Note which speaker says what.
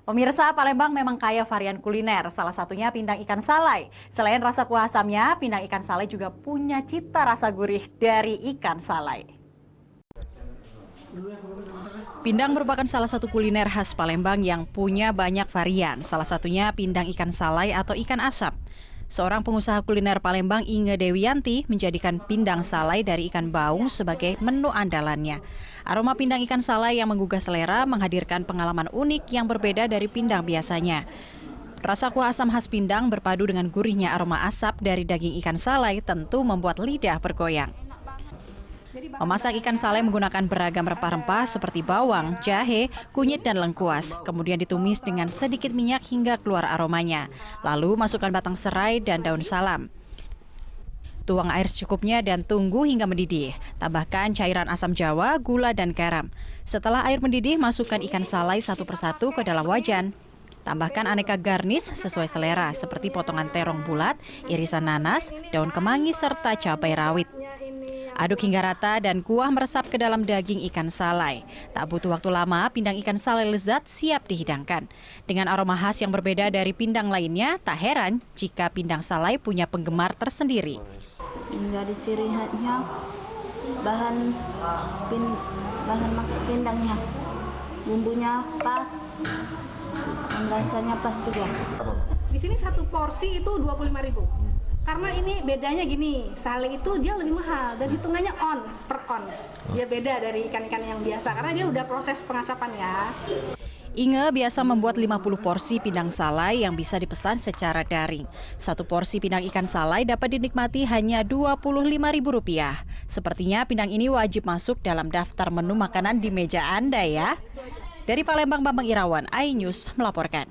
Speaker 1: Pemirsa, Palembang memang kaya varian kuliner, salah satunya pindang ikan salai. Selain rasa kuah asamnya, pindang ikan salai juga punya cita rasa gurih dari ikan salai. Pindang merupakan salah satu kuliner khas Palembang yang punya banyak varian, salah satunya pindang ikan salai atau ikan asap. Seorang pengusaha kuliner Palembang, Inge Dewiyanti, menjadikan pindang salai dari ikan baung sebagai menu andalannya. Aroma pindang ikan salai yang menggugah selera menghadirkan pengalaman unik yang berbeda dari pindang biasanya. Rasa kuah asam khas pindang berpadu dengan gurihnya aroma asap dari daging ikan salai tentu membuat lidah bergoyang. Memasak ikan salai menggunakan beragam rempah-rempah seperti bawang, jahe, kunyit, dan lengkuas. Kemudian ditumis dengan sedikit minyak hingga keluar aromanya. Lalu masukkan batang serai dan daun salam. Tuang air secukupnya dan tunggu hingga mendidih. Tambahkan cairan asam jawa, gula, dan garam. Setelah air mendidih, masukkan ikan salai satu persatu ke dalam wajan. Tambahkan aneka garnish sesuai selera seperti potongan terong bulat, irisan nanas, daun kemangi, serta cabai rawit. Aduk hingga rata dan kuah meresap ke dalam daging ikan salai. Tak butuh waktu lama, pindang ikan salai lezat siap dihidangkan. Dengan aroma khas yang berbeda dari pindang lainnya, tak heran jika pindang salai punya penggemar tersendiri.
Speaker 2: Dari ciri khasnya bahan masak pindangnya, bumbunya pas, dan rasanya pas juga.
Speaker 3: Di sini satu porsi itu 25.000. Karena ini bedanya gini, salai itu dia lebih mahal dan hitungannya ons per ons. Dia beda dari ikan-ikan yang biasa karena dia udah proses pengasapan ya.
Speaker 1: Inge biasa membuat 50 porsi pindang salai yang bisa dipesan secara daring. Satu porsi pindang ikan salai dapat dinikmati hanya Rp25.000. Sepertinya pindang ini wajib masuk dalam daftar menu makanan di meja Anda ya. Dari Palembang, Bambang Irawan, iNews melaporkan.